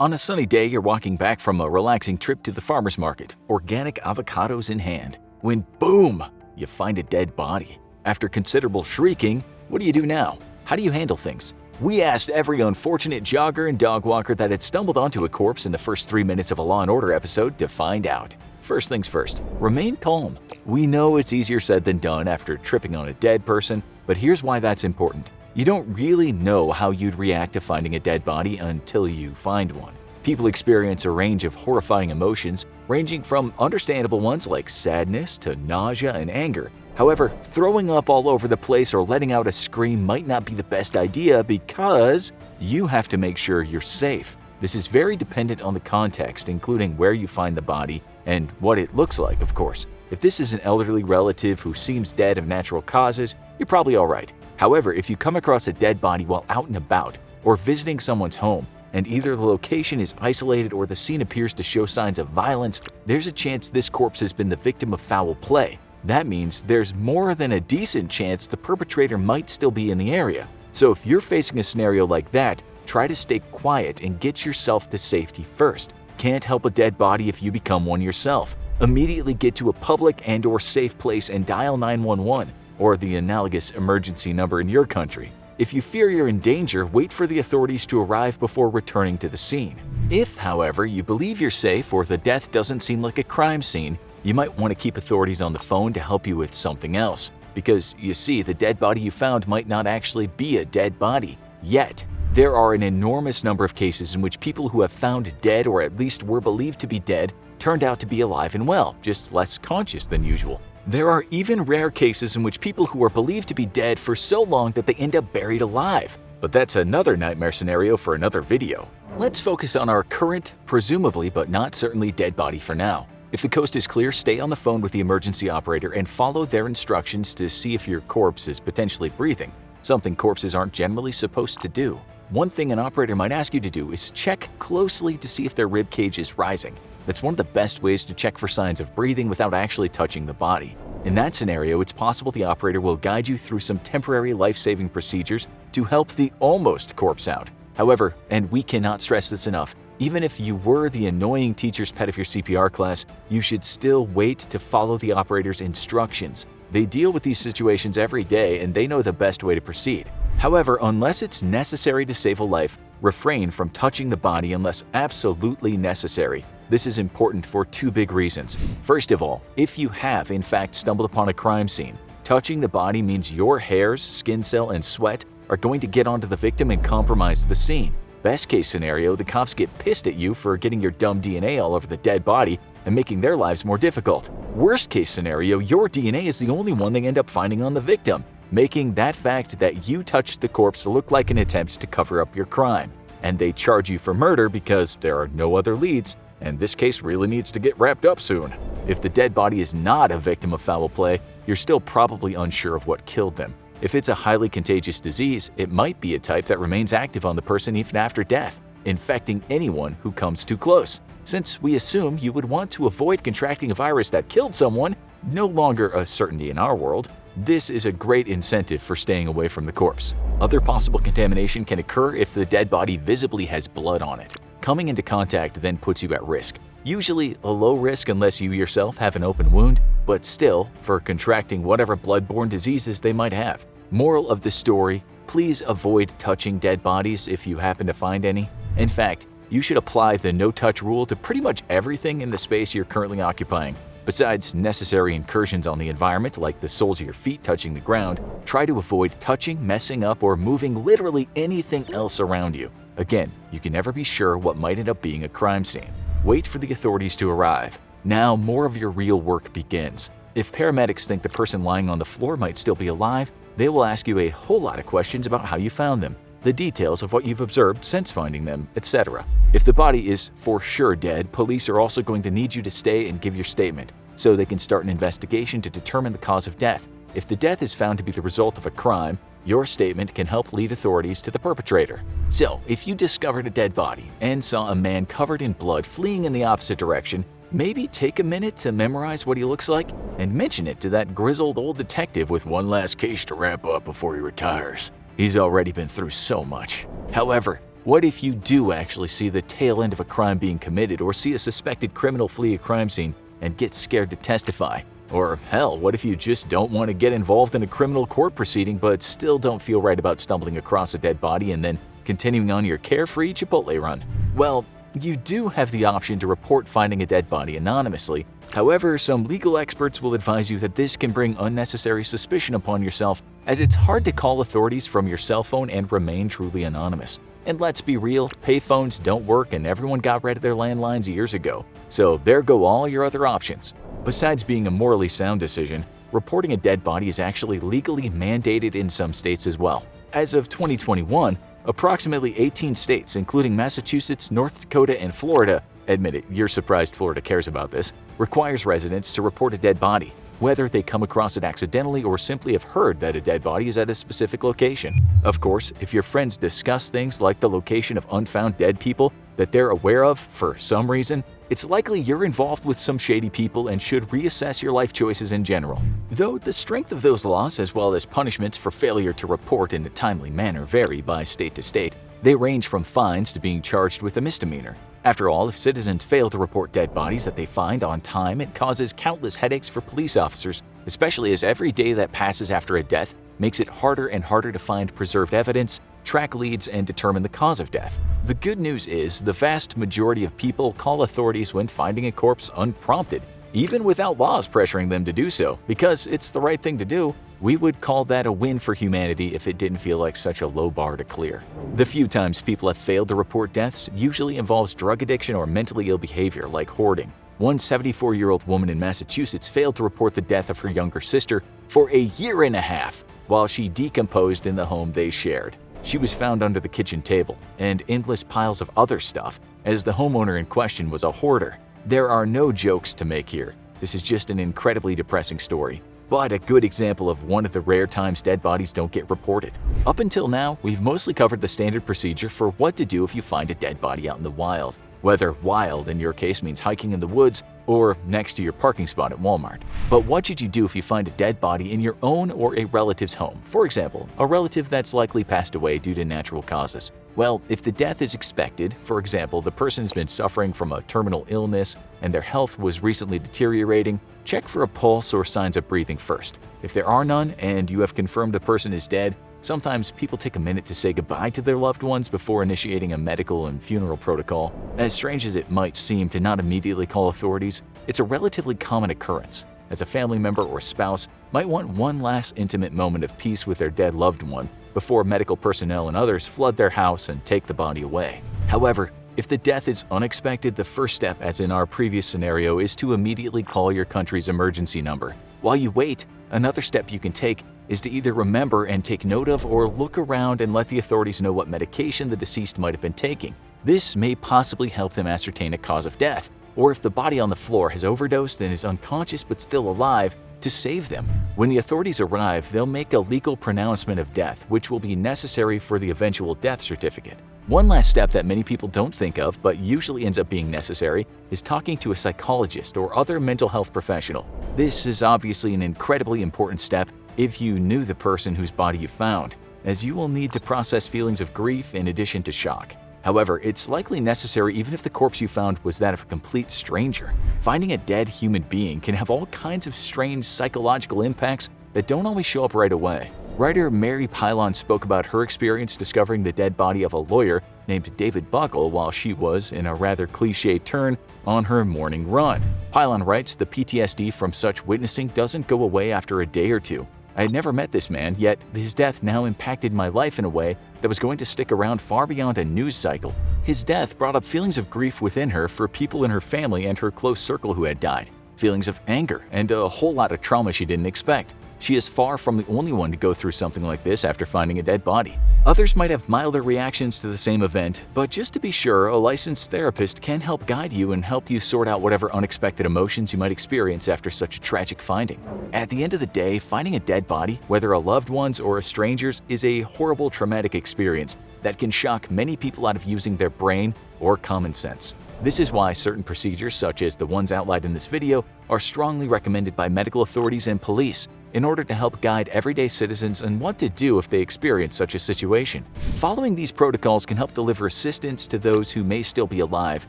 On a sunny day, you're walking back from a relaxing trip to the farmer's market, organic avocados in hand, when boom, you find a dead body. After considerable shrieking, what do you do now? How do you handle things? We asked every unfortunate jogger and dog walker that had stumbled onto a corpse in the first 3 minutes of a Law & Order episode to find out. First things first, remain calm. We know it's easier said than done after tripping on a dead person, but here's why that's important. You don't really know how you'd react to finding a dead body until you find one. People experience a range of horrifying emotions, ranging from understandable ones like sadness to nausea and anger. However, throwing up all over the place or letting out a scream might not be the best idea because you have to make sure you're safe. This is very dependent on the context, including where you find the body and what it looks like, of course. If this is an elderly relative who seems dead of natural causes, you're probably all right. However, if you come across a dead body while out and about or visiting someone's home, and either the location is isolated or the scene appears to show signs of violence, there's a chance this corpse has been the victim of foul play. That means there's more than a decent chance the perpetrator might still be in the area. So if you're facing a scenario like that, try to stay quiet and get yourself to safety first. Can't help a dead body if you become one yourself. Immediately get to a public and/or safe place and dial 911 or the analogous emergency number in your country. If you fear you're in danger, wait for the authorities to arrive before returning to the scene. If, however, you believe you're safe or the death doesn't seem like a crime scene, you might want to keep authorities on the phone to help you with something else. Because, you see, the dead body you found might not actually be a dead body yet. There are an enormous number of cases in which people who have found dead or at least were believed to be dead turned out to be alive and well, just less conscious than usual. There are even rare cases in which people who are believed to be dead for so long that they end up buried alive. But that's another nightmare scenario for another video. Let's focus on our current, presumably but not certainly dead body for now. If the coast is clear, stay on the phone with the emergency operator and follow their instructions to see if your corpse is potentially breathing, something corpses aren't generally supposed to do. One thing an operator might ask you to do is check closely to see if their rib cage is rising. That's one of the best ways to check for signs of breathing without actually touching the body. In that scenario, it's possible the operator will guide you through some temporary life-saving procedures to help the almost corpse out. However, and we cannot stress this enough, even if you were the annoying teacher's pet of your CPR class, you should still wait to follow the operator's instructions. They deal with these situations every day and they know the best way to proceed. However, unless it's necessary to save a life, refrain from touching the body unless absolutely necessary. This is important for two big reasons. First of all, if you have in fact stumbled upon a crime scene, touching the body means your hairs, skin cell, and sweat are going to get onto the victim and compromise the scene. Best case scenario, the cops get pissed at you for getting your dumb DNA all over the dead body and making their lives more difficult. Worst case scenario, your DNA is the only one they end up finding on the victim, making that fact that you touched the corpse look like an attempt to cover up your crime. And they charge you for murder because there are no other leads, and this case really needs to get wrapped up soon. If the dead body is not a victim of foul play, you're still probably unsure of what killed them. If it's a highly contagious disease, it might be a type that remains active on the person even after death, infecting anyone who comes too close. Since we assume you would want to avoid contracting a virus that killed someone, no longer a certainty in our world, this is a great incentive for staying away from the corpse. Other possible contamination can occur if the dead body visibly has blood on it. Coming into contact then puts you at risk. Usually a low risk unless you yourself have an open wound, but still for contracting whatever blood-borne diseases they might have. Moral of the story, please avoid touching dead bodies if you happen to find any. In fact, you should apply the no-touch rule to pretty much everything in the space you're currently occupying. Besides necessary incursions on the environment like the soles of your feet touching the ground, try to avoid touching, messing up, or moving literally anything else around you. Again, you can never be sure what might end up being a crime scene. Wait for the authorities to arrive. Now more of your real work begins. If paramedics think the person lying on the floor might still be alive, they will ask you a whole lot of questions about how you found them, the details of what you've observed since finding them, etc. If the body is for sure dead, police are also going to need you to stay and give your statement, so they can start an investigation to determine the cause of death. If the death is found to be the result of a crime, your statement can help lead authorities to the perpetrator. So, if you discovered a dead body and saw a man covered in blood fleeing in the opposite direction, maybe take a minute to memorize what he looks like and mention it to that grizzled old detective with one last case to wrap up before he retires. He's already been through so much. However, What if you do actually see the tail end of a crime being committed, or see a suspected criminal flee a crime scene and get scared to testify? Or hell, what if you just don't want to get involved in a criminal court proceeding but still don't feel right about stumbling across a dead body and then continuing on your carefree Chipotle run? Well, you do have the option to report finding a dead body anonymously. However, some legal experts will advise you that this can bring unnecessary suspicion upon yourself, as it's hard to call authorities from your cell phone and remain truly anonymous. And let's be real, payphones don't work and everyone got rid of their landlines years ago. So there go all your other options. Besides being a morally sound decision, reporting a dead body is actually legally mandated in some states as well. As of 2021, approximately 18 states, including Massachusetts, North Dakota, and Florida, admit it, you're surprised Florida cares about this, requires residents to report a dead body, whether they come across it accidentally or simply have heard that a dead body is at a specific location. Of course, if your friends discuss things like the location of unfound dead people that they're aware of for some reason, it's likely you're involved with some shady people and should reassess your life choices in general. Though the strength of those laws, as well as punishments for failure to report in a timely manner, vary by state to state. They range from fines to being charged with a misdemeanor. After all, if citizens fail to report dead bodies that they find on time, it causes countless headaches for police officers, especially as every day that passes after a death makes it harder and harder to find preserved evidence, track leads, and determine the cause of death. The good news is the vast majority of people call authorities when finding a corpse unprompted, even without laws pressuring them to do so, because it's the right thing to do. We would call that a win for humanity if it didn't feel like such a low bar to clear. The few times people have failed to report deaths usually involves drug addiction or mentally ill behavior like hoarding. One 74-year-old woman in Massachusetts failed to report the death of her younger sister for a year and a half while she decomposed in the home they shared. She was found under the kitchen table and endless piles of other stuff, as the homeowner in question was a hoarder. There are no jokes to make here. This is just an incredibly depressing story, but a good example of one of the rare times dead bodies don't get reported. Up until now, we've mostly covered the standard procedure for what to do if you find a dead body out in the wild. Whether wild in your case means hiking in the woods or next to your parking spot at Walmart. But what should you do if you find a dead body in your own or a relative's home? For example, a relative that's likely passed away due to natural causes. Well, if the death is expected, for example, the person's been suffering from a terminal illness and their health was recently deteriorating, check for a pulse or signs of breathing first. If there are none and you have confirmed the person is dead, sometimes people take a minute to say goodbye to their loved ones before initiating a medical and funeral protocol. As strange as it might seem to not immediately call authorities, it's a relatively common occurrence, as a family member or spouse might want one last intimate moment of peace with their dead loved one before medical personnel and others flood their house and take the body away. However, if the death is unexpected, the first step, as in our previous scenario, is to immediately call your country's emergency number. While you wait, another step you can take is to either remember and take note of or look around and let the authorities know what medication the deceased might have been taking. This may possibly help them ascertain a cause of death, or if the body on the floor has overdosed and is unconscious but still alive, to save them. When the authorities arrive, they'll make a legal pronouncement of death, which will be necessary for the eventual death certificate. One last step that many people don't think of but usually ends up being necessary is talking to a psychologist or other mental health professional. This is obviously an incredibly important step if you knew the person whose body you found, as you will need to process feelings of grief in addition to shock. However, it's likely necessary even if the corpse you found was that of a complete stranger. Finding a dead human being can have all kinds of strange psychological impacts that don't always show up right away. Writer Mary Pylon spoke about her experience discovering the dead body of a lawyer named David Buckle while she was, in a rather cliched turn, on her morning run. Pylon writes, "The PTSD from such witnessing doesn't go away after a day or two. I had never met this man, yet his death now impacted my life in a way that was going to stick around far beyond a news cycle. His death brought up feelings of grief within her for people in her family and her close circle who had died, feelings of anger, and a whole lot of trauma she didn't expect. She is far from the only one to go through something like this after finding a dead body. Others might have milder reactions to the same event, but just to be sure, a licensed therapist can help guide you and help you sort out whatever unexpected emotions you might experience after such a tragic finding. At the end of the day, finding a dead body, whether a loved one's or a stranger's, is a horrible traumatic experience that can shock many people out of using their brain or common sense. This is why certain procedures, such as the ones outlined in this video, are strongly recommended by medical authorities and police in order to help guide everyday citizens on what to do if they experience such a situation. Following these protocols can help deliver assistance to those who may still be alive,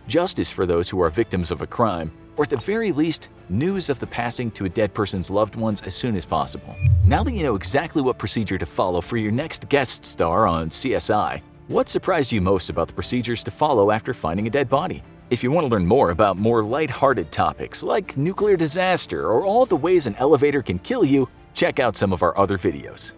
justice for those who are victims of a crime, or at the very least, news of the passing to a dead person's loved ones as soon as possible. Now that you know exactly what procedure to follow for your next guest star on CSI, what surprised you most about the procedures to follow after finding a dead body? If you want to learn more about more lighthearted topics like nuclear disaster or all the ways an elevator can kill you, check out some of our other videos.